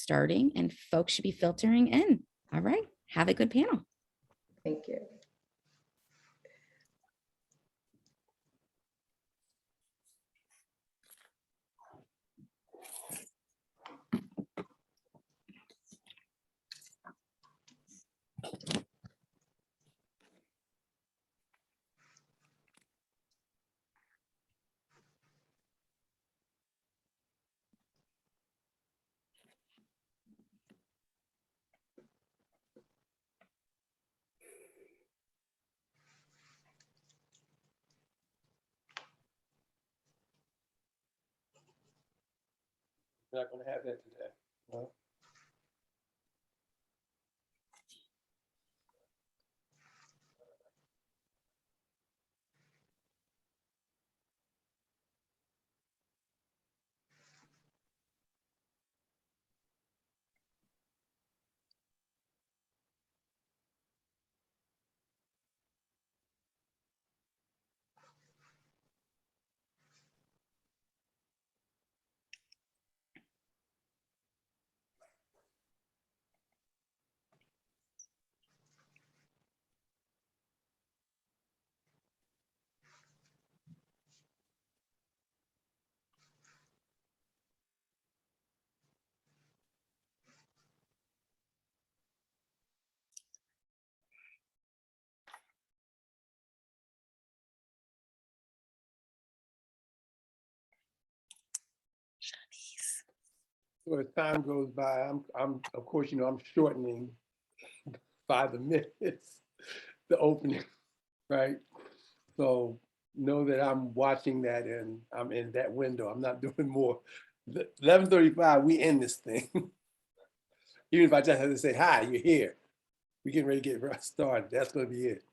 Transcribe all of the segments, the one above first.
starting and folks should be filtering in. All right, have a good panel. Thank you. We're not going to have that today. No. So as time goes by, I'm of course, you know, I'm shortening by the minutes, the opening, right? So know that I'm watching that and I'm in that window. I'm not doing more. 11:35, we end this thing. Even if I just have to say, hi, you're here. We're getting ready to get started. That's going to be it.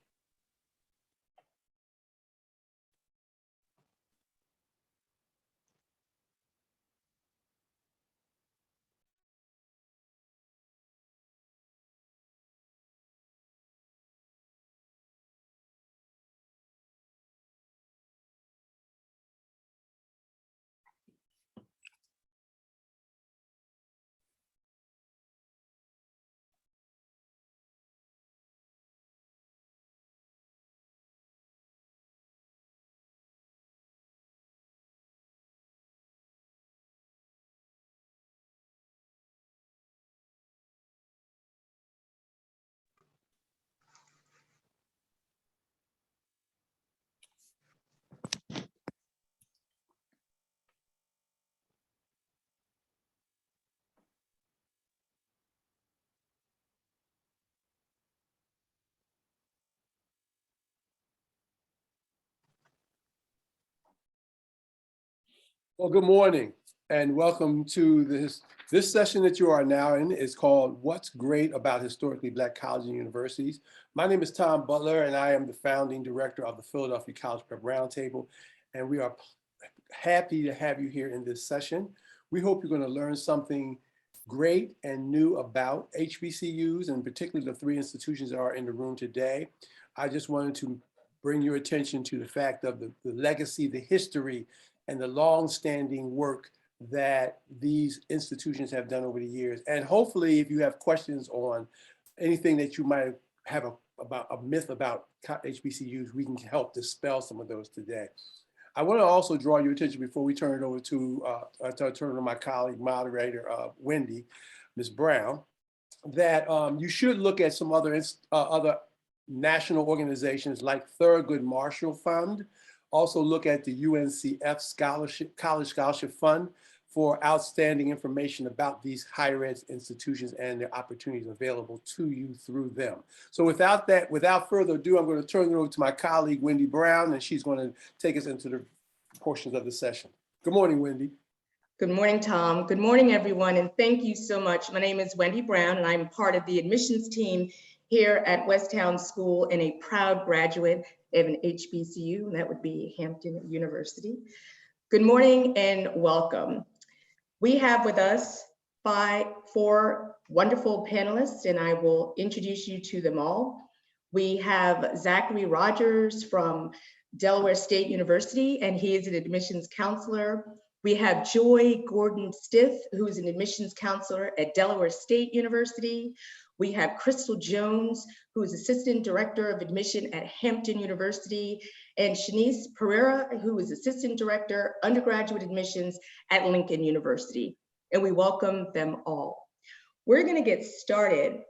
Well, good morning and welcome to this session that you are now in is called What's Great About Historically Black Colleges and Universities. My name is Tom Butler and I am the founding director of the Philadelphia College Prep Roundtable, and we are happy to have you here in this session. We hope you're going to learn something great and new about HBCUs, and particularly the three institutions that are in the room today. I just wanted to bring your attention to the fact of the legacy, the history, and the long-standing work that these institutions have done over the years. And hopefully, if you have questions on anything that you might have about a myth about HBCUs, we can help dispel some of those today. I want to also draw your attention before we turn it over to my colleague moderator, Wendy, Ms. Brown, that you should look at some other national organizations like Thurgood Marshall Fund. Also look at the UNCF College Scholarship Fund for outstanding information about these higher ed institutions and the opportunities available to you through them. So without further ado, I'm going to turn it over to my colleague, Wendy Brown, and she's going to take us into the portions of the session. Good morning, Wendy. Good morning, Tom. Good morning, everyone, and thank you so much. My name is Wendy Brown, and I'm part of the admissions team here at Westtown School and a proud graduate of an HBCU, and that would be Hampton University. Good morning and welcome. We have with us four wonderful panelists, and I will introduce you to them all. We have Zachary Rogers from Delaware State University, and he is an admissions counselor. We have Joy Gordon Stiff, who is an admissions counselor at Delaware State University. We have Crystal Jones, who is Assistant Director of Admission at Hampton University, and Shanice Pereira, who is Assistant Director, Undergraduate Admissions at Lincoln University. And we welcome them all. We're going to get started.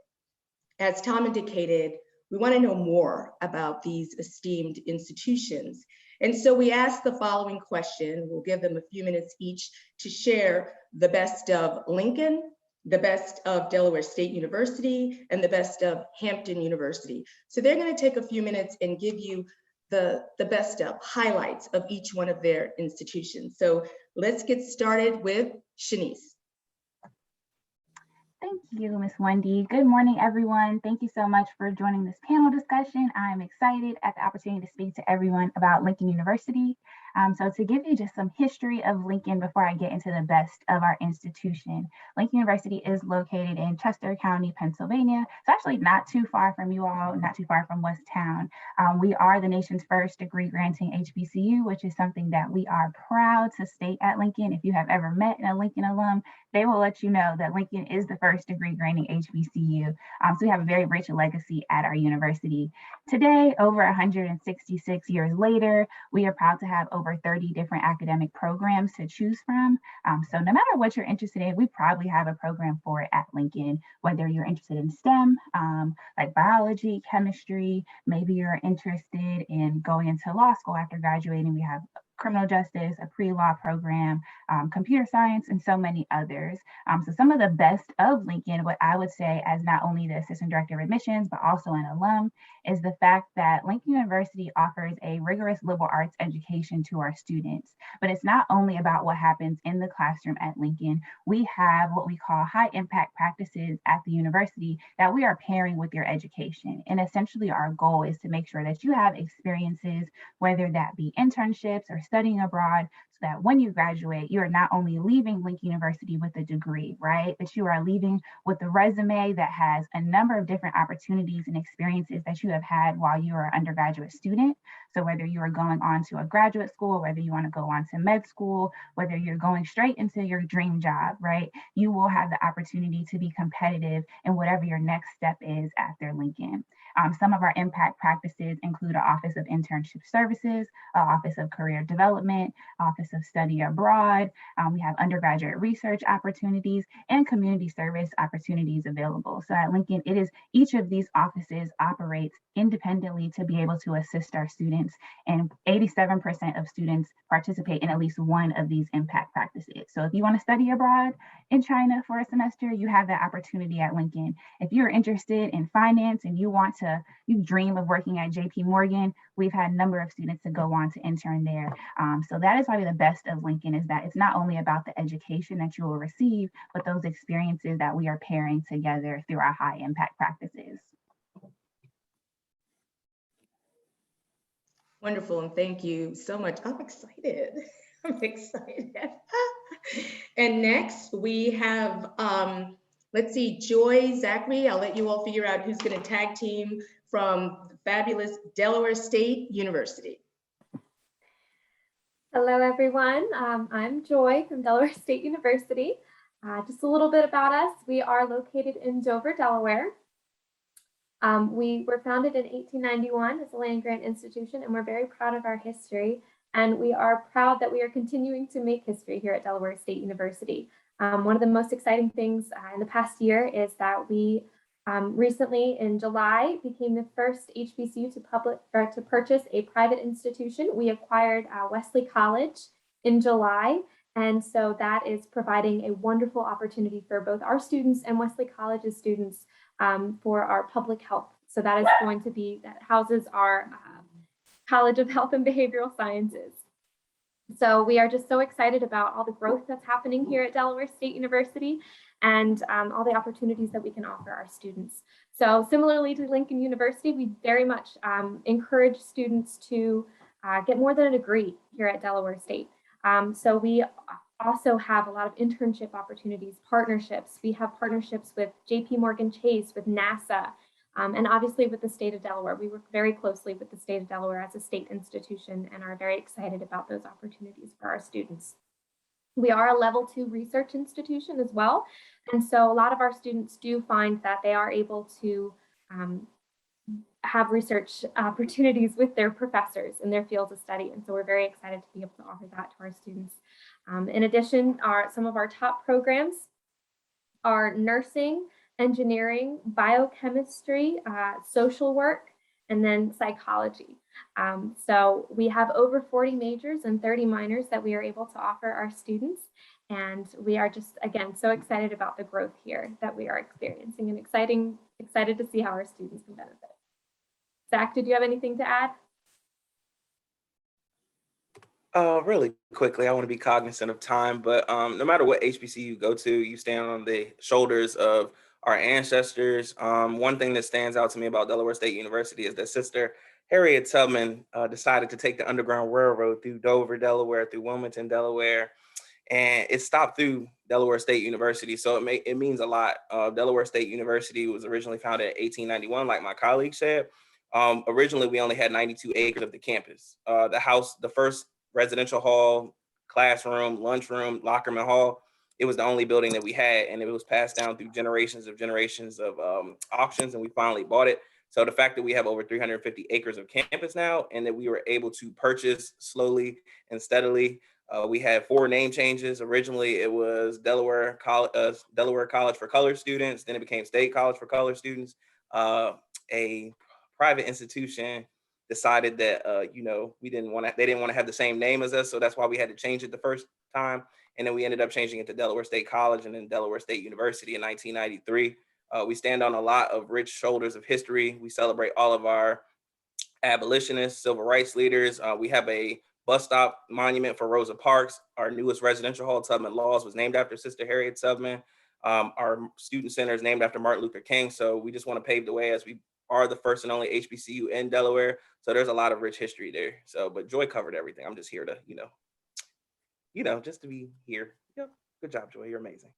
As Tom indicated, we want to know more about these esteemed institutions. And so we asked the following question. We'll give them a few minutes each to share the best of Lincoln, the best of Delaware State University, and the best of Hampton University. So they're going to take a few minutes and give you the best of highlights of each one of their institutions. So let's get started with Shanice. Thank you, Ms. Wendy. Good morning, everyone. Thank you so much for joining this panel discussion. I'm excited at the opportunity to speak to everyone about Lincoln University. So to give you just some history of Lincoln before I get into the best of our institution, Lincoln University is located in Chester County, Pennsylvania. It's actually not too far from you all, not too far from Westtown. We are the nation's first degree granting HBCU, which is something that we are proud to state at Lincoln. If you have ever met a Lincoln alum, they will let you know that Lincoln is the first degree granting HBCU. So we have a very rich legacy at our university. Today, over 166 years later, we are proud to have over 30 different academic programs to choose from. So no matter what you're interested in, we probably have a program for it at Lincoln, whether you're interested in STEM, like biology, chemistry, maybe you're interested in going into law school after graduating, we have criminal justice, a pre-law program, computer science, and so many others. So some of the best of Lincoln, what I would say as not only the Assistant Director of Admissions, but also an alum, is the fact that Lincoln University offers a rigorous liberal arts education to our students. But it's not only about what happens in the classroom at Lincoln. We have what we call high impact practices at the university that we are pairing with your education. And essentially our goal is to make sure that you have experiences, whether that be internships or studying abroad, so that when you graduate, you are not only leaving Lincoln University with a degree, right? But you are leaving with a resume that has a number of different opportunities and experiences that you have had while you are an undergraduate student. So whether you are going on to a graduate school, whether you want to go on to med school, whether you're going straight into your dream job, right? You will have the opportunity to be competitive in whatever your next step is after Lincoln. Some of our impact practices include an Office of Internship Services, an Office of Career Development, Office of Study Abroad. We have undergraduate research opportunities and community service opportunities available. So at Lincoln, it is each of these offices operates independently to be able to assist our students, and 87% of students participate in at least one of these impact practices. So if you want to study abroad in China for a semester, you have that opportunity at Lincoln. If you're interested in finance and you dream of working at JP Morgan, we've had a number of students to go on to intern there. So that is probably the best of Lincoln, is that it's not only about the education that you will receive, but those experiences that we are pairing together through our high impact practices. Wonderful, and thank you so much. I'm excited. I'm excited. And next we have, let's see, Joy Zachary. I'll let you all figure out who's going to tag team from the fabulous Delaware State University. Hello, everyone. I'm Joy from Delaware State University. Just a little bit about us. We are located in Dover, Delaware. We were founded in 1891 as a land-grant institution, and we're very proud of our history. And we are proud that we are continuing to make history here at Delaware State University. One of the most exciting things in the past year is that we recently in July became the first HBCU to purchase a private institution. We acquired Wesley College in July. And so that is providing a wonderful opportunity for both our students and Wesley College's students for our public health. So that is going to be, that houses our College of Health and Behavioral Sciences. So we are just so excited about all the growth that's happening here at Delaware State University and all the opportunities that we can offer our students. So similarly to Lincoln University, we very much encourage students to get more than a degree here at Delaware State. So we also have a lot of internship opportunities, partnerships. We have partnerships with JP Morgan Chase, with NASA, and obviously with the state of Delaware. We work very closely with the state of Delaware as a state institution and are very excited about those opportunities for our students. We are a level 2 research institution as well. And so a lot of our students do find that they are able to have research opportunities with their professors in their fields of study. And so we're very excited to be able to offer that to our students. In addition, some of our top programs are nursing, engineering, biochemistry, social work, and then psychology. So we have over 40 majors and 30 minors that we are able to offer our students. And we are just, again, so excited about the growth here that we are experiencing and excited to see how our students can benefit. Zach, did you have anything to add? Really quickly, I want to be cognizant of time, but no matter what HBCU you go to, you stand on the shoulders of our ancestors. One thing that stands out to me about Delaware State University is that Sister Harriet Tubman decided to take the Underground Railroad through Dover, Delaware, through Wilmington, Delaware, and it stopped through Delaware State University. So it means a lot. Delaware State University was originally founded in 1891, like my colleague said. Originally, we only had 92 acres of the campus. The first residential hall, classroom, lunchroom, Lockerman Hall. It was the only building that we had, and it was passed down through generations of auctions, and we finally bought it. So the fact that we have over 350 acres of campus now, and that we were able to purchase slowly and steadily. We had 4 name changes. Originally, it was Delaware College for Colored Students. Then it became State College for Colored Students. A private institution decided that they didn't want to have the same name as us, so that's why we had to change it the first time, and then we ended up changing it to Delaware State College and then Delaware State University in 1993. We stand on a lot of rich shoulders of history. We celebrate all of our abolitionists, civil rights leaders. We have a bus stop monument for Rosa Parks. Our newest residential hall, Tubman Laws, was named after Sister Harriet Tubman. Our student center is named after Martin Luther King. So we just want to pave the way, as we are the first and only HBCU in Delaware. So there's a lot of rich history there. So, but Joy covered everything. I'm just here to, just to be here. Yep. Good job, Joy. You're amazing.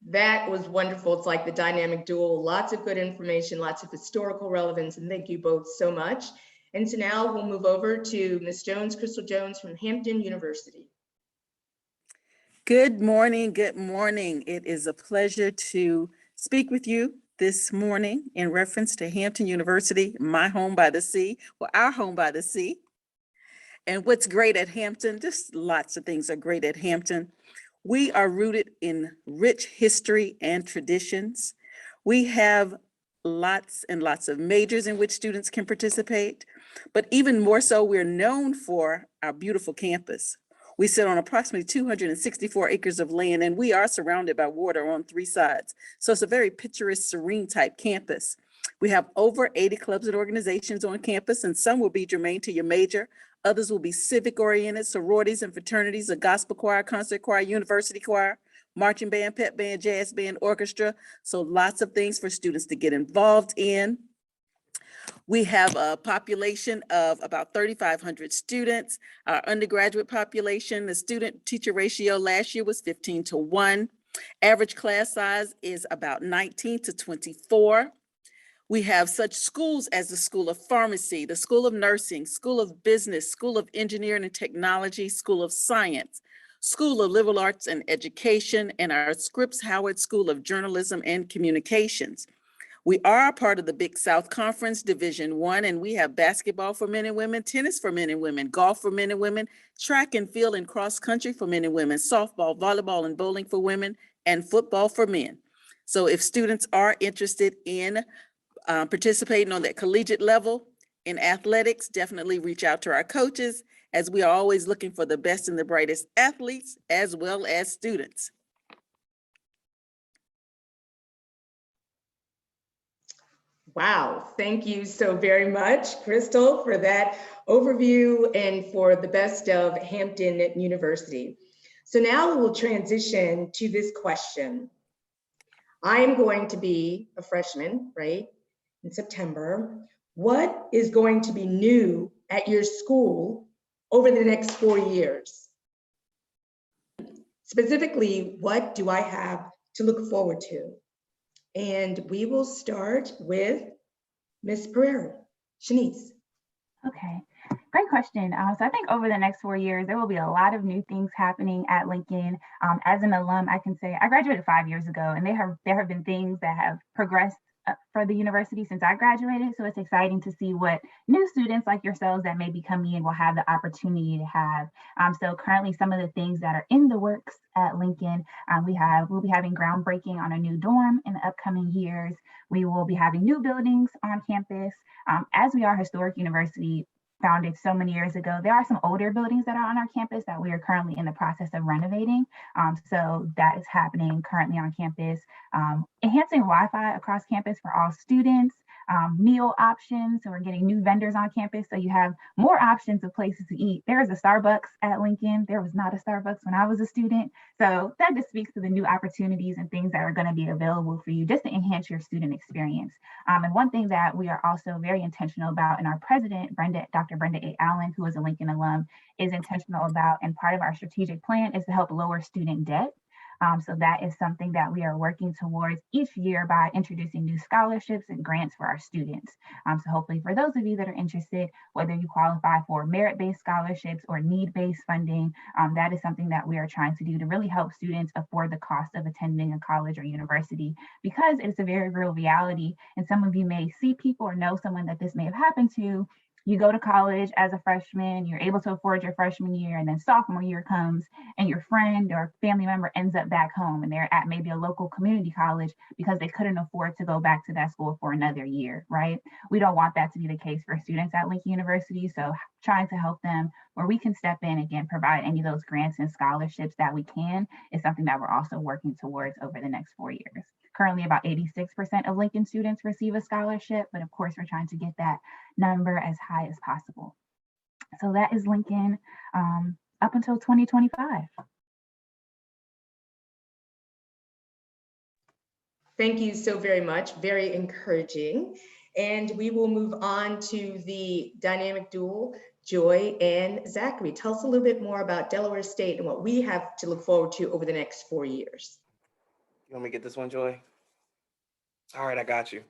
That was wonderful. It's like the dynamic duo, lots of good information, lots of historical relevance, and thank you both so much. And so now we'll move over to Ms. Jones, Crystal Jones from Hampton University. Good morning. Good morning. It is a pleasure to speak with you this morning in reference to Hampton University, my home by the sea, or our home by the sea. And what's great at Hampton, just lots of things are great at Hampton. We are rooted in rich history and traditions. We have lots and lots of majors in which students can participate, but even more so, we're known for our beautiful campus. We sit on approximately 264 acres of land, and we are surrounded by water on 3 sides. So it's a very picturesque, serene type campus. We have over 80 clubs and organizations on campus, and some will be germane to your major. Others will be civic oriented, sororities and fraternities, a gospel choir, concert choir, university choir, marching band, pep band, jazz band, orchestra. So lots of things for students to get involved in. We have a population of about 3,500 students. Our undergraduate population, the student-teacher ratio last year was 15:1. Average class size is about 19 to 24. We have such schools as the School of Pharmacy, the School of Nursing, School of Business, School of Engineering and Technology, School of Science, School of Liberal Arts and Education, and our Scripps Howard School of Journalism and Communications. We are a part of the Big South Conference Division I, and we have basketball for men and women, tennis for men and women, golf for men and women, track and field and cross country for men and women, softball, volleyball, and bowling for women, and football for men. So if students are interested in participating on that collegiate level in athletics, definitely reach out to our coaches, as we are always looking for the best and the brightest athletes as well as students. Wow, thank you so very much, Crystal, for that overview and for the best of Hampton University. So now we will transition to this question. I am going to be a freshman, right, in September. What is going to be new at your school over the next 4 years? Specifically, what do I have to look forward to? And we will start with Ms. Pereira. Shanice. Okay, Great question. So I think over the next 4 years, there will be a lot of new things happening at Lincoln. As an alum, I can say I graduated 5 years ago, and there have been things that have progressed for the university since I graduated. So it's exciting to see what new students like yourselves that may be coming in will have the opportunity to have. So currently, some of the things that are in the works at Lincoln, we'll be having groundbreaking on a new dorm in the upcoming years. We will be having new buildings on campus. As we are a historic university, founded so many years ago, there are some older buildings that are on our campus that we are currently in the process of renovating. So that is happening currently on campus. Enhancing Wi-Fi across campus for all students, meal options. So we're getting new vendors on campus. So you have more options of places to eat. There is a Starbucks at Lincoln. There was not a Starbucks when I was a student. So that just speaks to the new opportunities and things that are going to be available for you just to enhance your student experience. And one thing that we are also very intentional about, and our president, Dr. Brenda A. Allen, who is a Lincoln alum, is intentional about, and part of our strategic plan is to help lower student debt. So that is something that we are working towards each year by introducing new scholarships and grants for our students. So hopefully for those of you that are interested, whether you qualify for merit-based scholarships or need-based funding, that is something that we are trying to do to really help students afford the cost of attending a college or university, because it's a very real reality. And some of you may see people or know someone that this may have happened to. You go to college as a freshman, you're able to afford your freshman year, and then sophomore year comes and your friend or family member ends up back home and they're at maybe a local community college because they couldn't afford to go back to that school for another year, right? We don't want that to be the case for students at Lincoln University. So trying to help them where we can step in, again, provide any of those grants and scholarships that we can is something that we're also working towards over the next 4 years. Currently, about 86% of Lincoln students receive a scholarship, but of course, we're trying to get that number as high as possible. So that is Lincoln up until 2025. Thank you so very much. Very encouraging. And we will move on to the dynamic duo, Joy and Zachary. Tell us a little bit more about Delaware State and what we have to look forward to over the next 4 years. You want me to get this one, Joy? All right, I got you.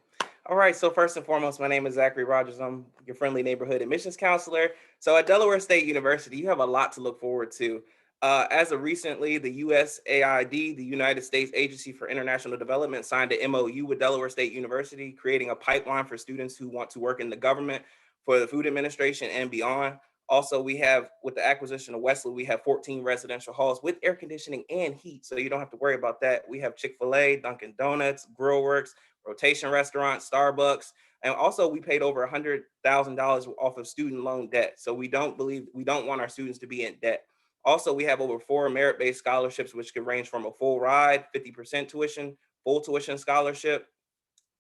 All right, so first and foremost, my name is Zachary Rogers. I'm your friendly neighborhood admissions counselor. So at Delaware State University, you have a lot to look forward to. As of recently, the USAID, the United States Agency for International Development, signed an MOU with Delaware State University, creating a pipeline for students who want to work in the government, for the Food Administration, and beyond. Also, we have, with the acquisition of Wesley, we have 14 residential halls with air conditioning and heat, so you don't have to worry about that. We have Chick-fil-A, Dunkin' Donuts, Grillworks, Rotation Restaurant, Starbucks, and also we paid over $100,000 off of student loan debt. So we don't want our students to be in debt. Also, we have over 4 merit-based scholarships, which could range from a full ride, 50% tuition, full tuition scholarship,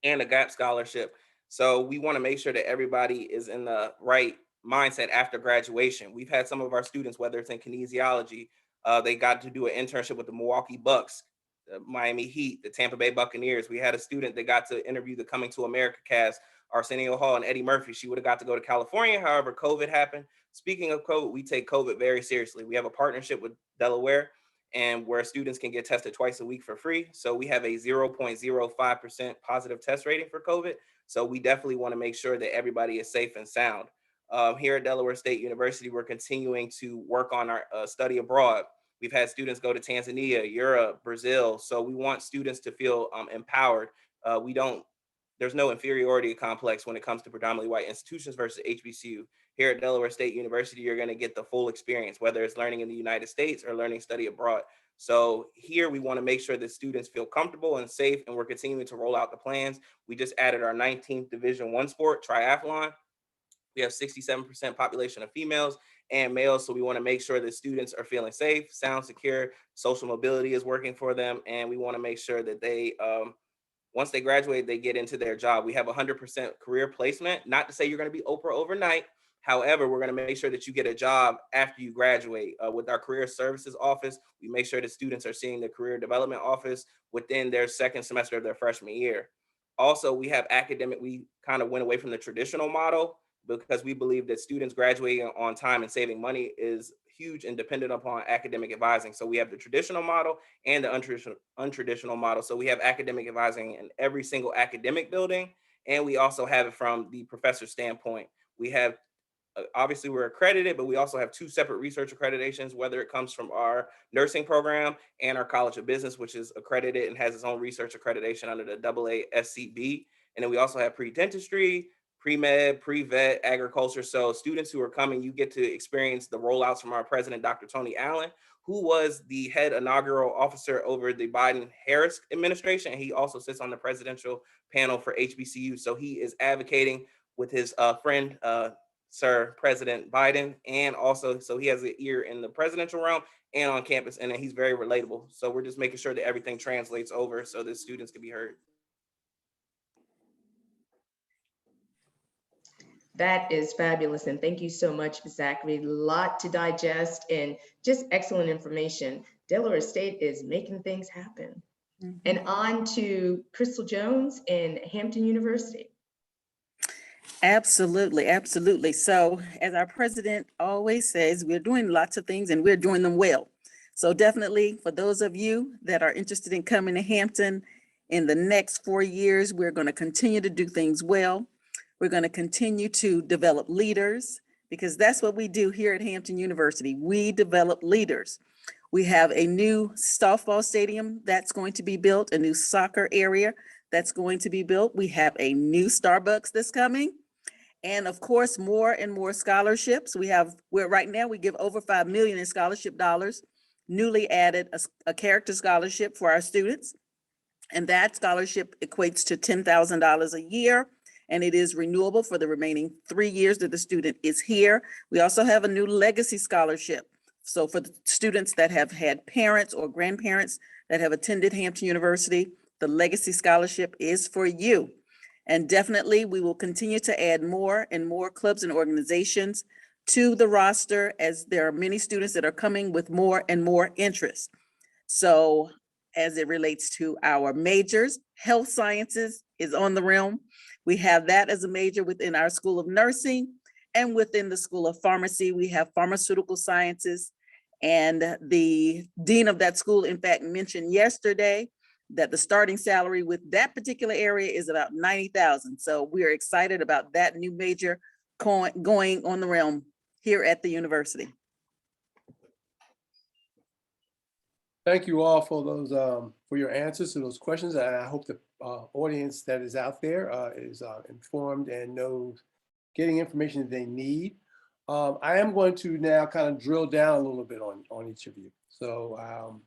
and a gap scholarship. So we want to make sure that everybody is in the right mindset after graduation. We've had some of our students, whether it's in kinesiology, they got to do an internship with the Milwaukee Bucks, the Miami Heat, the Tampa Bay Buccaneers. We had a student that got to interview the Coming to America cast, Arsenio Hall and Eddie Murphy. She would have got to go to California. However, COVID happened. Speaking of COVID, we take COVID very seriously. We have a partnership with Delaware, and where students can get tested twice a week for free. So we have a 0.05% positive test rating for COVID. So we definitely want to make sure that everybody is safe and sound. Here at Delaware State University, we're continuing to work on our study abroad. We've had students go to Tanzania, Europe, Brazil. So we want students to feel empowered. There's no inferiority complex when it comes to predominantly white institutions versus HBCU. Here at Delaware State University, you're going to get the full experience, whether it's learning in the United States or learning study abroad. So here we want to make sure that students feel comfortable and safe, and we're continuing to roll out the plans. We just added our 19th Division I sport, triathlon. We have 67% population of females and males. So we want to make sure that students are feeling safe, sound, secure, social mobility is working for them. And we want to make sure that they, once they graduate, they get into their job. We have 100% career placement, not to say you're going to be Oprah overnight. However, we're going to make sure that you get a job after you graduate. With our career services office, we make sure that students are seeing the career development office within their second semester of their freshman year. Also, we kind of went away from the traditional model because we believe that students graduating on time and saving money is huge and dependent upon academic advising. So we have the traditional model and the untraditional model. So we have academic advising in every single academic building, and we also have it from the professor standpoint. We have obviously we're accredited, but we also have 2 separate research accreditations, whether it comes from our nursing program and our College of Business, which is accredited and has its own research accreditation under the AASCB. And then we also have pre-dentistry, pre-med, pre-vet, agriculture. So students who are coming, you get to experience the rollouts from our president, Dr. Tony Allen, who was the head inaugural officer over the Biden-Harris administration. And he also sits on the presidential panel for HBCU. So he is advocating with his friend, Sir President Biden, and also, so he has an ear in the presidential realm and on campus, and he's very relatable. So we're just making sure that everything translates over so that students can be heard. That is fabulous. And thank you so much, Zachary. A lot to digest and just excellent information. Delaware State is making things happen. And on to Crystal Jones and Hampton University. Absolutely, absolutely. So as our president always says, we're doing lots of things and we're doing them well. So definitely for those of you that are interested in coming to Hampton in the next 4 years, we're going to continue to do things well. We're going to continue to develop leaders, because that's what we do here at Hampton University. We develop leaders. We have a new softball stadium that's going to be built, a new soccer area that's going to be built. We have a new Starbucks that's coming. And of course, more and more scholarships. Right now we give over $5 million in scholarship dollars, newly added a character scholarship for our students. And that scholarship equates to $10,000 a year. And it is renewable for the remaining 3 years that the student is here. We also have a new legacy scholarship. So for the students that have had parents or grandparents that have attended Hampton University, the legacy scholarship is for you. And definitely we will continue to add more and more clubs and organizations to the roster, as there are many students that are coming with more and more interest. So as it relates to our majors, health sciences is on the realm. We have that as a major within our School of Nursing, and within the School of Pharmacy, we have pharmaceutical sciences. And the dean of that school, in fact, mentioned yesterday that the starting salary with that particular area is about $90,000. So we are excited about that new major going on the realm here at the university. Thank you all for those for your answers to those questions. And I hope the audience that is out there is informed and knows getting information that they need. I am going to now kind of drill down a little bit on each of you. So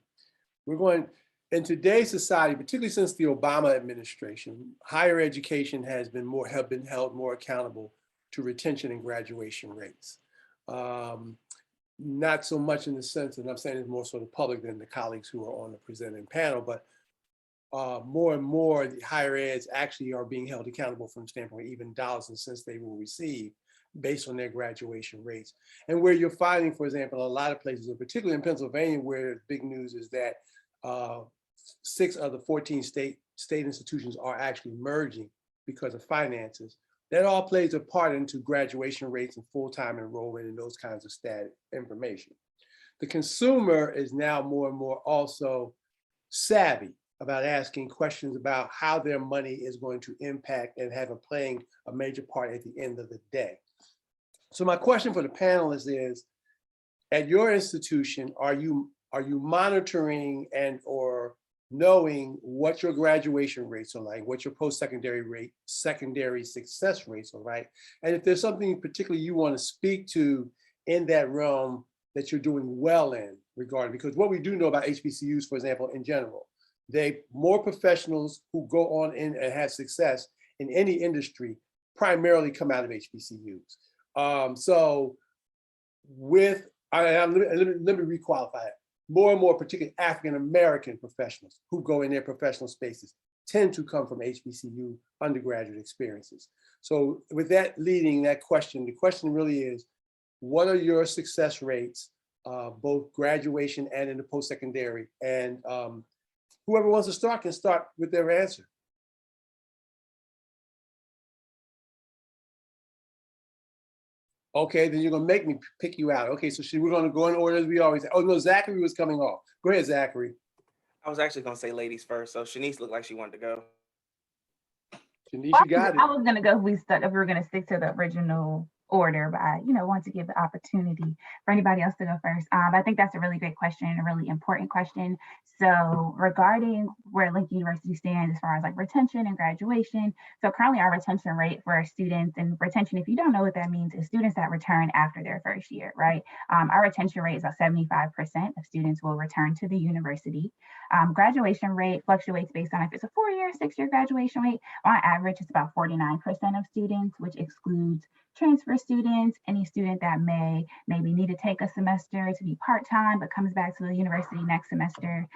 we're going, in today's society, particularly since the Obama administration, higher education have been held more accountable to retention and graduation rates. Not so much in the sense, and I'm saying it's more sort of public than the colleagues who are on the presenting panel, but more and more the higher eds actually are being held accountable from the standpoint of even dollars and cents they will receive based on their graduation rates. And where you're finding, for example, a lot of places, and particularly in Pennsylvania, where big news is that 6 of the 14 state institutions are actually merging because of finances. That all plays a part into graduation rates and full-time enrollment and those kinds of stat information. The consumer is now more and more also savvy about asking questions about how their money is going to impact and playing a major part at the end of the day. So my question for the panelists is, at your institution, are you monitoring and or knowing what your graduation rates are like, what your post-secondary secondary success rates are like, and if there's something particularly you want to speak to in that realm that you're doing well in regarding, because what we do know about HBCUs, for example, in general, more professionals who go on in and have success in any industry primarily come out of HBCUs. So with, let me requalify it. More and more, particularly African-American professionals who go in their professional spaces tend to come from HBCU undergraduate experiences. So with that leading that question, the question really is, what are your success rates, both graduation and in the post-secondary? And whoever wants to start can start with their answer. Okay, then you're gonna make me pick you out. Okay, so we're gonna go in order as we always say. Oh no, Zachary was coming off. Go ahead, Zachary. I was actually gonna say ladies first, so Shanice looked like she wanted to go. Shanice, you got it. I was gonna go if we were gonna stick to the original order, but I, want to give the opportunity for anybody else to go first. I think that's a really great question and a really important question. So regarding where Lincoln University stands as far as like retention and graduation, so currently our retention rate for our students, and retention, if you don't know what that means, is students that return after their first year, right? Our retention rate is about 75% of students will return to the university. Graduation rate fluctuates based on if it's a 4-year, 6-year graduation rate. On average, it's about 49% of students, which excludes transfer students, any student that maybe need to take a semester to be part-time, but comes back to the university next semester.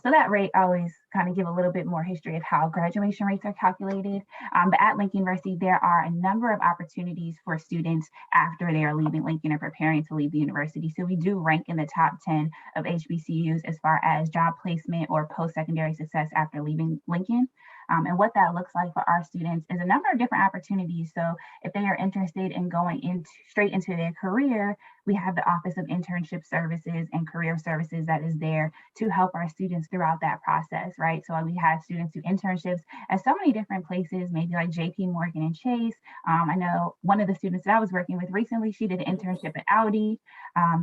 So that rate always kind of give a little bit more history of how graduation rates are calculated. But at Lincoln University, there are a number of opportunities for students after they are leaving Lincoln or preparing to leave the university. So we do rank in the top 10 of HBCUs as far as job placement or post-secondary success after leaving Lincoln. And what that looks like for our students is a number of different opportunities. So if they are interested in going straight into their career, we have the Office of Internship Services and Career Services that is there to help our students throughout that process, right? So we have students do internships at so many different places, maybe like JP Morgan and Chase. I know one of the students that I was working with recently, she did an internship at Audi.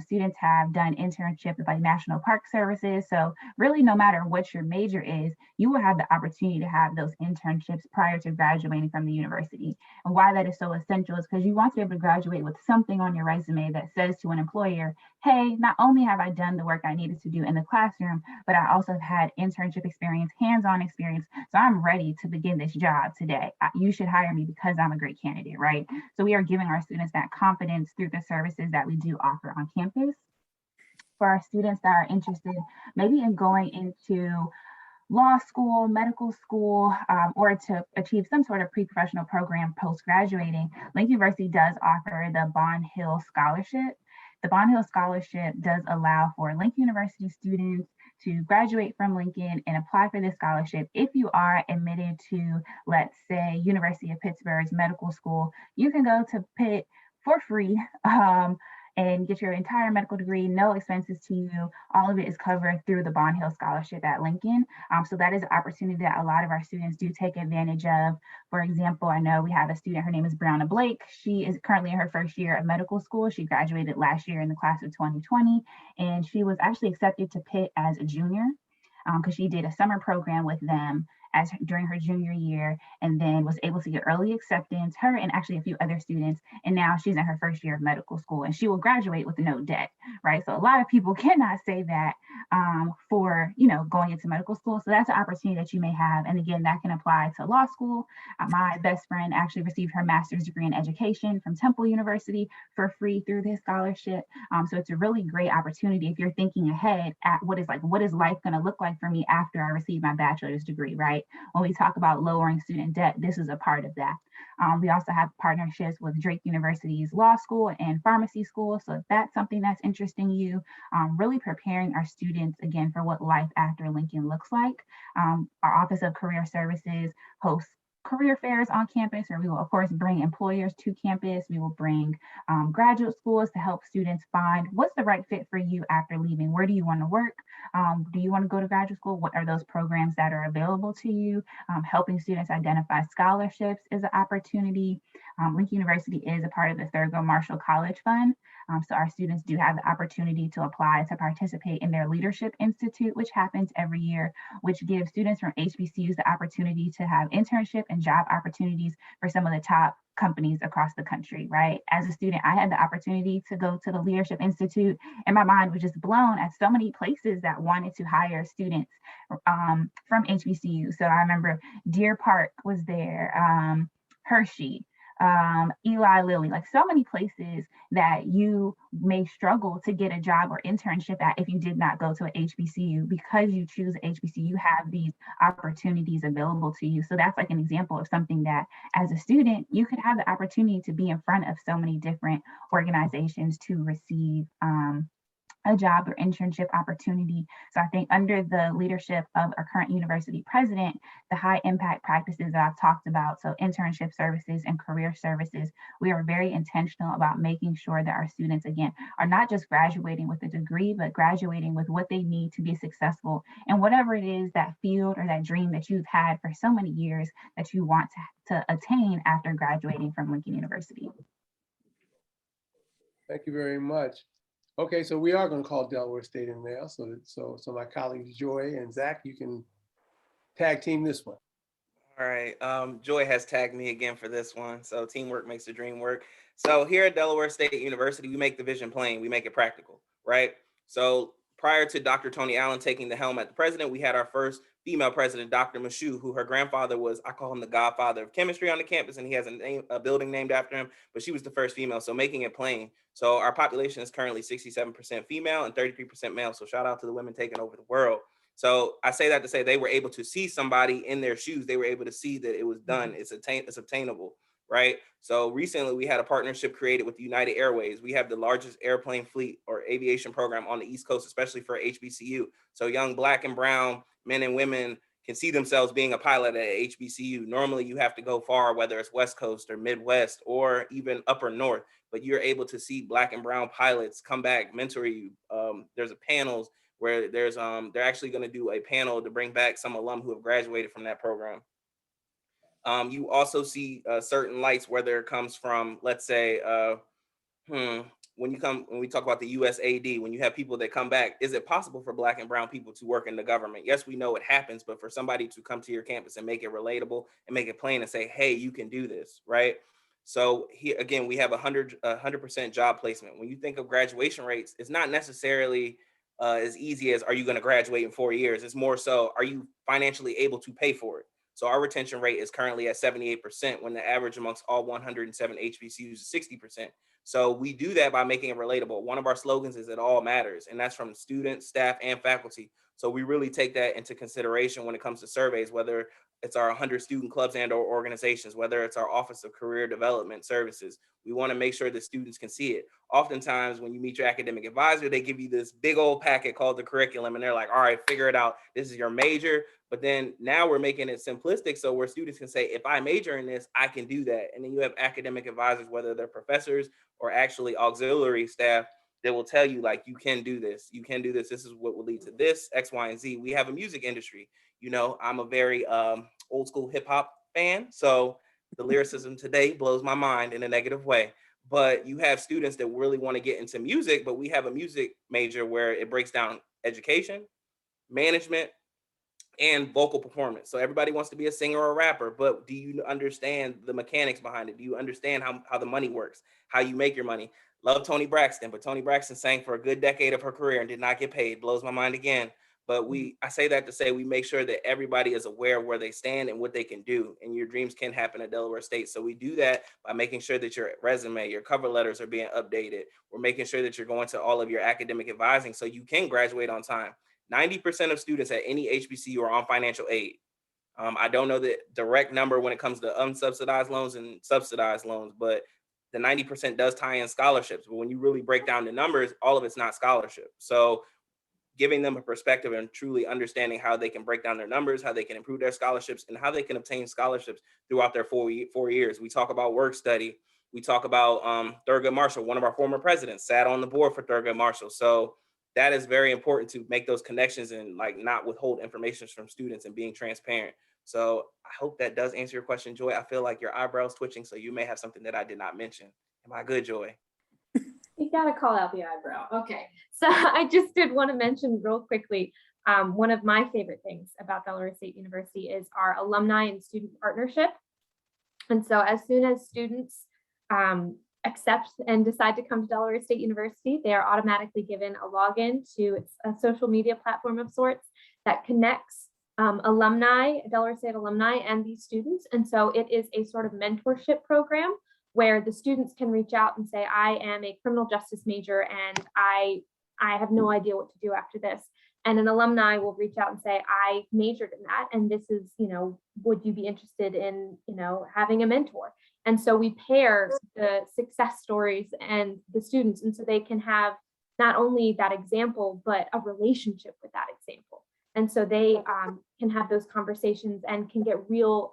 Students have done internships at like National Park Services. So really, no matter what your major is, you will have the opportunity to have those internships prior to graduating from the university. And why that is so essential is because you want to be able to graduate with something on your resume that says to an employer, hey, not only have I done the work I needed to do in the classroom, but I also have had internship experience, hands-on experience. So I'm ready to begin this job today. You should hire me because I'm a great candidate, right? So we are giving our students that confidence through the services that we do offer on campus. For our students that are interested maybe in going into law school, medical school, or to achieve some sort of pre-professional program post-graduating, Lincoln University does offer the Bond Hill Scholarship. The Bond Hill Scholarship does allow for Lincoln University students to graduate from Lincoln and apply for this scholarship. If you are admitted to, let's say, University of Pittsburgh's medical school, you can go to Pitt for free and get your entire medical degree, no expenses to you. All of it is covered through the Bond Hill Scholarship at Lincoln. So that is an opportunity that a lot of our students do take advantage of. For example, I know we have a student, her name is Brianna Blake. She is currently in her first year of medical school. She graduated last year in the class of 2020, and she was actually accepted to Pitt as a junior because she did a summer program with them during her junior year, and then was able to get early acceptance, her and actually a few other students. And now she's in her first year of medical school and she will graduate with no debt, right? So a lot of people cannot say that for, going into medical school. So that's an opportunity that you may have. And again, that can apply to law school. My best friend actually received her master's degree in education from Temple University for free through this scholarship. So it's a really great opportunity if you're thinking ahead at what is life going to look like for me after I receive my bachelor's degree, right? When we talk about lowering student debt, this is a part of that. We also have partnerships with Drake University's law school and pharmacy school. So if that's something that's interesting you, really preparing our students again for what life after Lincoln looks like. Our Office of Career Services hosts career fairs on campus, or we will of course bring employers to campus. We will bring graduate schools to help students find what's the right fit for you after leaving. Where do you want to work? Do you want to go to graduate school? What are those programs that are available to you? Helping students identify scholarships is an opportunity. Lincoln University is a part of the Thurgood Marshall College Fund. So our students do have the opportunity to apply to participate in their Leadership Institute, which happens every year, which gives students from HBCUs the opportunity to have internship and job opportunities for some of the top companies across the country, right? As a student, I had the opportunity to go to the Leadership Institute, and my mind was just blown at so many places that wanted to hire students from HBCU. So I remember Deer Park was there, Hershey, Eli Lilly, like so many places that you may struggle to get a job or internship at if you did not go to an HBCU. Because you choose HBCU, you have these opportunities available to you. So that's like an example of something that as a student, you could have the opportunity to be in front of so many different organizations to receive a job or internship opportunity. So I think under the leadership of our current university president, the high impact practices that I've talked about, so internship services and career services, we are very intentional about making sure that our students, again, are not just graduating with a degree, but graduating with what they need to be successful in whatever it is, that field or that dream that you've had for so many years that you want to attain after graduating from Lincoln University. Thank you very much. Okay, so we are going to call Delaware State in now. So my colleagues Joy and Zach, you can tag team this one. All right. Joy has tagged me again for this one. So teamwork makes the dream work. So here at Delaware State University, we make the vision plain. We make it practical, right? So prior to Dr. Tony Allen taking the helm at the president, we had our first female president, Dr. Mashu, who her grandfather was, I call him the godfather of chemistry on the campus, and he has a building named after him, but she was the first female. So making it plain. So our population is currently 67% female and 33% male. So shout out to the women taking over the world. So I say that to say they were able to see somebody in their shoes. They were able to see that it was done. It's obtainable, right? So recently we had a partnership created with United Airways. We have the largest airplane fleet or aviation program on the East Coast, especially for HBCU. So young Black and brown men and women can see themselves being a pilot at HBCU. Normally you have to go far, whether it's West Coast or Midwest or even upper North, but you're able to see Black and brown pilots come back, mentor you. There's a panels where there's they're actually going to do a panel to bring back some alum who have graduated from that program. You also see certain lights, whether it comes from, let's say, when we talk about the USAD, when you have people that come back, is it possible for Black and brown people to work in the government? Yes, we know it happens, but for somebody to come to your campus and make it relatable and make it plain and say, hey, you can do this, right? So here again, we have 100% job placement. When you think of graduation rates, it's not necessarily as easy as, are you going to graduate in 4 years? It's more so, are you financially able to pay for it? So our retention rate is currently at 78%, when the average amongst all 107 HBCUs is 60%. So we do that by making it relatable. One of our slogans is "It all matters," and that's from students, staff, and faculty. So we really take that into consideration when it comes to surveys, whether it's our 100 student clubs and or organizations, whether it's our Office of Career Development Services. We want to make sure that students can see it. Oftentimes when you meet your academic advisor, they give you this big old packet called the curriculum, and they're like, all right, figure it out. This is your major. But then now we're making it simplistic, so where students can say, if I major in this, I can do that. And then you have academic advisors, whether they're professors or actually auxiliary staff, that will tell you, like, you can do this. You can do this. This is what will lead to this, X, Y, and Z. We have a music industry. You know, I'm a very old school hip hop fan. So the lyricism today blows my mind in a negative way. But you have students that really want to get into music, but we have a music major where it breaks down education, management, and vocal performance. So everybody wants to be a singer or a rapper, but do you understand the mechanics behind it? Do you understand how the money works, how you make your money? Love Toni Braxton, but Toni Braxton sang for a good decade of her career and did not get paid. Blows my mind again. But I say that to say we make sure that everybody is aware of where they stand and what they can do, and your dreams can happen at Delaware State. So we do that by making sure that your resume, your cover letters are being updated. We're making sure that you're going to all of your academic advising so you can graduate on time. 90% of students at any HBCU are on financial aid. I don't know the direct number when it comes to unsubsidized loans and subsidized loans, but the 90% does tie in scholarships. But when you really break down the numbers, all of it's not scholarship. So giving them a perspective and truly understanding how they can break down their numbers, how they can improve their scholarships, and how they can obtain scholarships throughout their 4 years. We talk about work study. We talk about Thurgood Marshall. One of our former presidents sat on the board for Thurgood Marshall. So that is very important, to make those connections and like not withhold information from students and being transparent. So I hope that does answer your question, Joy. I feel like your eyebrows twitching, so you may have something that I did not mention. Am I good, Joy? You gotta call out the eyebrow. Okay, so I just did want to mention real quickly, one of my favorite things about Delaware State University is our alumni and student partnership. And so as soon as students accept and decide to come to Delaware State University, they are automatically given a login to a social media platform of sorts that connects alumni, Delaware State alumni, and these students. And so it is a sort of mentorship program where the students can reach out and say, I am a criminal justice major and I have no idea what to do after this. And an alumni will reach out and say, I majored in that, and this is, would you be interested in, having a mentor? And so we pair the success stories and the students, and so they can have not only that example, but a relationship with that example. And so they can have those conversations and can get real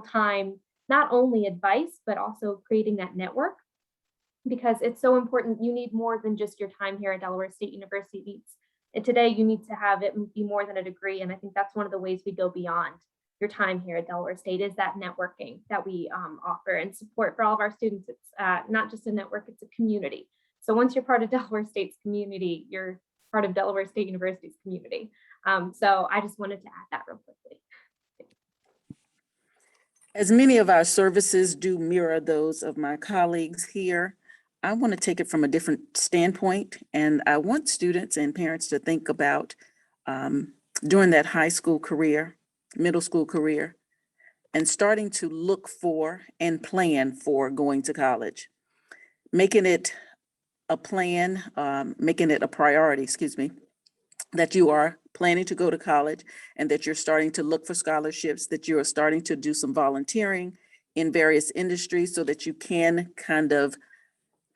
time, not only advice, but also creating that network, because it's so important. You need more than just your time here at Delaware State University. And today you need to have it be more than a degree. And I think that's one of the ways we go beyond your time here at Delaware State, is that networking that we offer and support for all of our students. It's not just a network, it's a community. So once you're part of Delaware State's community, you're part of Delaware State University's community. So I just wanted to add that real quickly. As many of our services do mirror those of my colleagues here, I want to take it from a different standpoint, and I want students and parents to think about during that high school career, middle school career, and starting to look for and plan for going to college, making it a plan, making it a priority, that you are planning to go to college and that you're starting to look for scholarships, that you are starting to do some volunteering in various industries so that you can kind of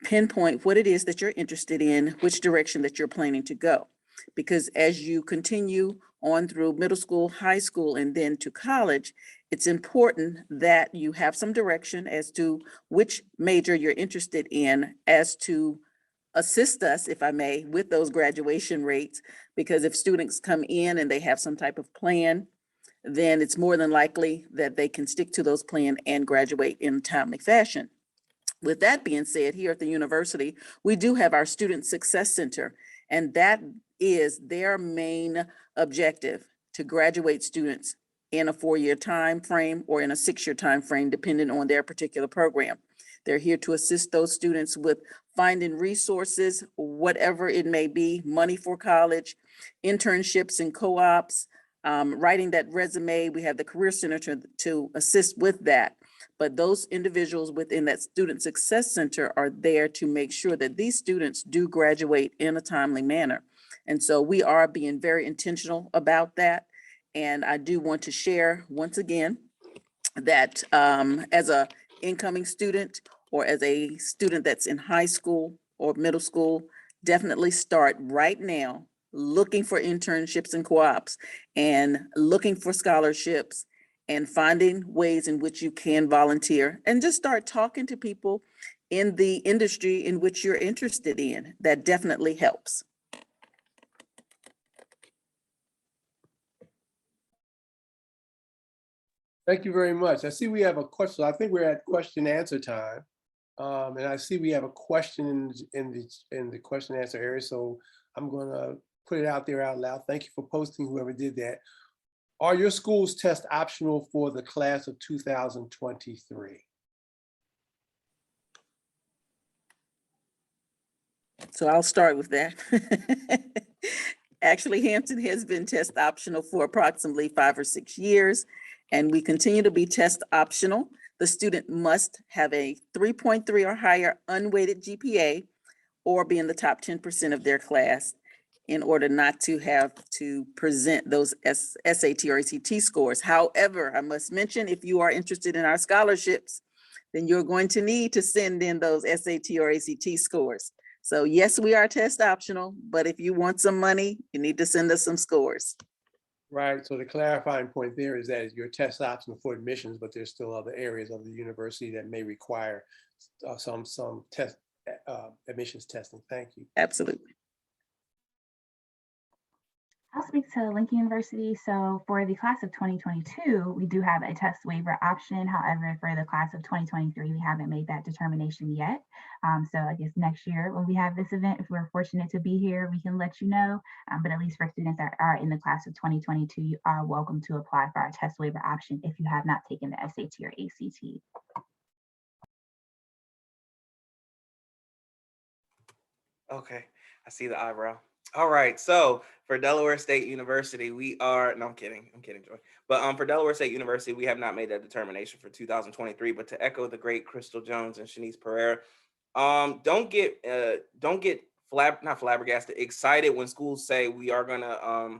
pinpoint what it is that you're interested in, which direction that you're planning to go. Because as you continue on through middle school, high school, and then to college, it's important that you have some direction as to which major you're interested in, as to assist us, if I may, with those graduation rates. Because if students come in and they have some type of plan, then it's more than likely that they can stick to those plans and graduate in a timely fashion. With that being said, here at the university, we do have our Student Success Center, and that is their main objective, to graduate students in a 4-year time frame or in a 6-year time frame, depending on their particular program. They're here to assist those students with finding resources, whatever it may be, money for college, internships and co-ops, writing that resume. We have the Career Center to assist with that. But those individuals within that Student Success Center are there to make sure that these students do graduate in a timely manner. And so we are being very intentional about that. And I do want to share once again that as a incoming student or as a student that's in high school or middle school, definitely start right now looking for internships and co-ops and looking for scholarships and finding ways in which you can volunteer, and just start talking to people in the industry in which you're interested in. That definitely helps. Thank you very much. I see we have a question. I think we're at question and answer time. And I see we have a question in the question and answer area. So I'm gonna put it out there out loud. Thank you for posting, whoever did that. Are your schools test optional for the class of 2023? So I'll start with that. Actually, Hampton has been test optional for approximately 5 or 6 years, and we continue to be test optional. The student must have a 3.3 or higher unweighted GPA or be in the top 10% of their class in order not to have to present those SAT or ACT scores. However, I must mention, if you are interested in our scholarships, then you're going to need to send in those SAT or ACT scores. So yes, we are test optional, but if you want some money, you need to send us some scores. Right, so the clarifying point there is that your test optional for admissions, but there's still other areas of the university that may require some test admissions testing. Thank you. Absolutely. I'll speak to Lincoln University. So for the class of 2022, we do have a test waiver option. However, for the class of 2023, we haven't made that determination yet. So I guess next year when we have this event, if we're fortunate to be here, we can let you know. But at least for students that are in the class of 2022, you are welcome to apply for our test waiver option if you have not taken the SAT or ACT. Okay, I see the eyebrow. All right, so for Delaware State University, we are, no, I'm kidding, Joy. But for Delaware State University, we have not made that determination for 2023, but to echo the great Crystal Jones and Shanice Pereira, don't get not flabbergasted, excited when schools say we are gonna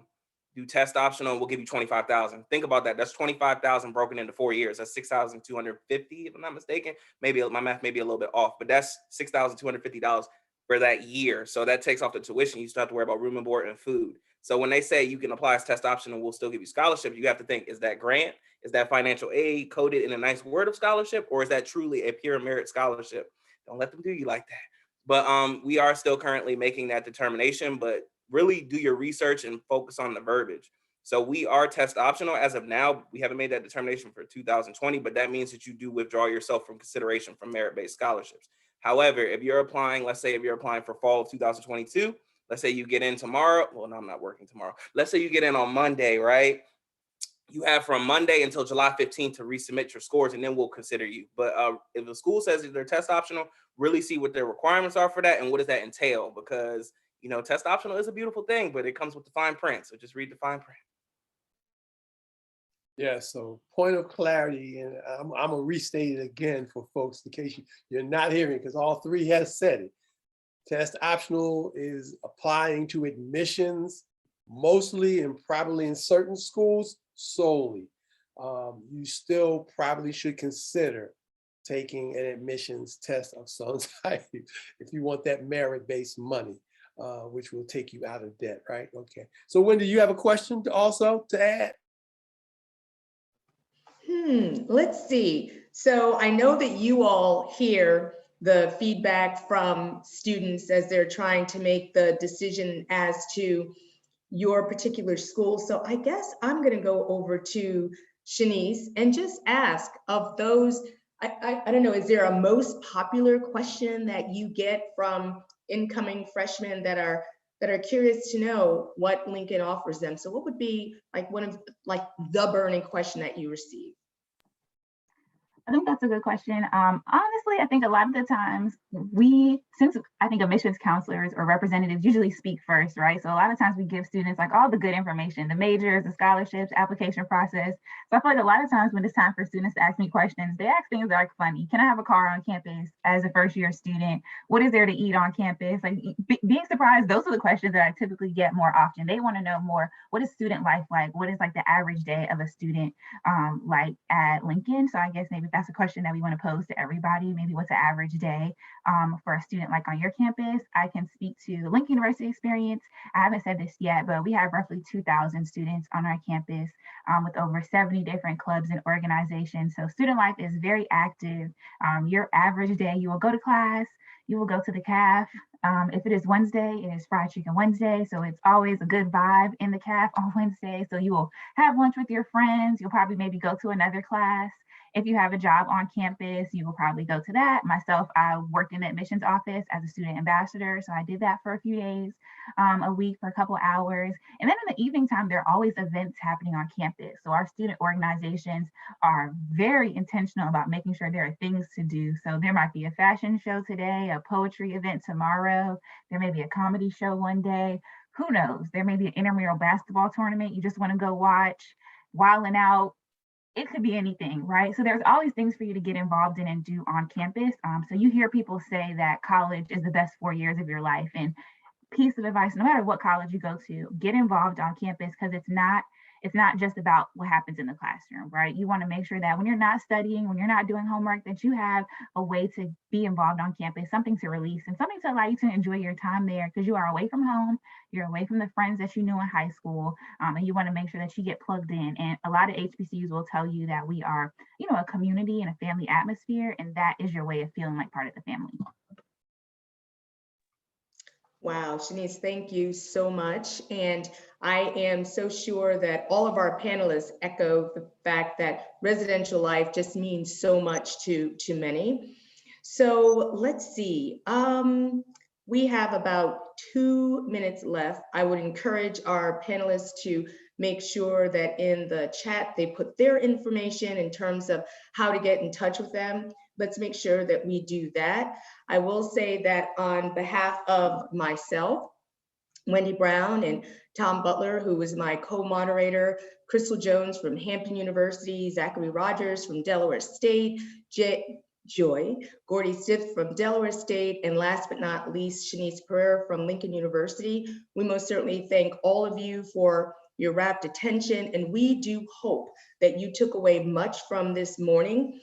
do test optional, we'll give you 25,000. Think about that. That's 25,000 broken into 4 years. That's 6,250, if I'm not mistaken. Maybe my math may be a little bit off, but that's $6,250 for that year. So that takes off the tuition. You still have to worry about room and board and food. So when they say you can apply as test option and we'll still give you scholarship, you have to think, is that grant? Is that financial aid coded in a nice word of scholarship? Or is that truly a pure merit scholarship? Don't let them do you like that. But we are still currently making that determination, but really do your research and focus on the verbiage. So we are test optional as of now. We haven't made that determination for 2020, but that means that you do withdraw yourself from consideration for merit-based scholarships. However, if you're applying, let's say if you're applying for fall of 2022, let's say you get in tomorrow. Well, no, I'm not working tomorrow. Let's say you get in on Monday, right? You have from Monday until July 15th to resubmit your scores, and then we'll consider you. But if the school says that they're test optional, really see what their requirements are for that and what does that entail, because test optional is a beautiful thing, but it comes with the fine print. So just read the fine print. Yeah, so point of clarity, and I'm gonna restate it again for folks in case you're not hearing, because all three has said it. Test optional is applying to admissions mostly and probably in certain schools solely. You still probably should consider taking an admissions test of some type if you want that merit-based money, which will take you out of debt, right? Okay. So Wendy, you have a question also to add? Let's see. So I know that you all hear the feedback from students as they're trying to make the decision as to your particular school. So I guess I'm going to go over to Shanice and just ask, of those, I don't know, is there a most popular question that you get from incoming freshmen that are curious to know what Lincoln offers them? So what would be like one of the burning question that you receive? I think that's a good question. Honestly, I think a lot of the times since I think admissions counselors or representatives usually speak first, right? So a lot of times we give students like all the good information, the majors, the scholarships, application process. So I feel like a lot of times when it's time for students to ask me questions, they ask things that are funny. Can I have a car on campus as a first year student? What is there to eat on campus? Like being surprised, those are the questions that I typically get more often. They want to know more, what is student life like? What is like the average day of a student like at Lincoln? So I guess maybe that's a question that we want to pose to everybody. Maybe what's an average day for a student like on your campus? I can speak to the Lincoln University experience. I haven't said this yet, but we have roughly 2,000 students on our campus with over 70 different clubs and organizations. So student life is very active. Your average day, you will go to class, you will go to the caf. If it is Wednesday, it is fried chicken Wednesday. So it's always a good vibe in the caf on Wednesday. So you will have lunch with your friends. You'll probably maybe go to another class. If you have a job on campus, you will probably go to that. Myself, I worked in the admissions office as a student ambassador. So I did that for a few days, a week for a couple hours. And then in the evening time, there are always events happening on campus. So our student organizations are very intentional about making sure there are things to do. So there might be a fashion show today, a poetry event tomorrow. There may be a comedy show one day. Who knows? There may be an intramural basketball tournament you just want to go watch, wilding out. It could be anything, right? So there's always things for you to get involved in and do on campus. So you hear people say that college is the best 4 years of your life. And piece of advice, no matter what college you go to, get involved on campus, because it's not just about what happens in the classroom, right? You want to make sure that when you're not studying, when you're not doing homework, that you have a way to be involved on campus, something to release and something to allow you to enjoy your time there, because you are away from home, you're away from the friends that you knew in high school, and you want to make sure that you get plugged in. And a lot of HBCUs will tell you that we are, a community and a family atmosphere, and that is your way of feeling like part of the family. Wow, Shanice, thank you so much. And I am so sure that all of our panelists echo the fact that residential life just means so much to many. So let's see. We have about 2 minutes left. I would encourage our panelists to make sure that in the chat they put their information in terms of how to get in touch with them. Let's make sure that we do that. I will say that on behalf of myself, Wendy Brown, and Tom Butler, who was my co-moderator, Crystal Jones from Hampton University, Zachary Rogers from Delaware State, Joy, Gordy Stith from Delaware State, and last but not least, Shanice Pereira from Lincoln University. We most certainly thank all of you for your rapt attention, and we do hope that you took away much from this morning.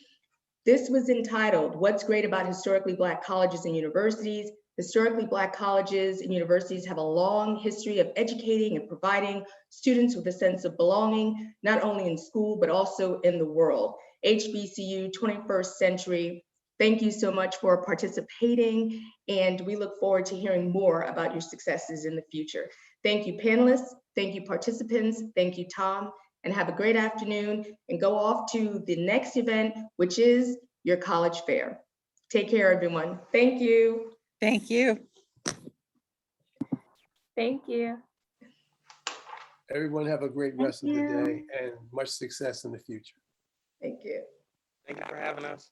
This was entitled, What's Great About Historically Black Colleges and Universities? Historically Black colleges and universities have a long history of educating and providing students with a sense of belonging, not only in school, but also in the world. HBCU 21st Century, thank you so much for participating, and we look forward to hearing more about your successes in the future. Thank you, panelists. Thank you, participants. Thank you, Tom. And have a great afternoon, and go off to the next event, which is your college fair. Take care, everyone. Thank you. Thank you. Thank you. Everyone have a great Thank rest of the you. day and much success in the future. Thank you. Thank you for having us.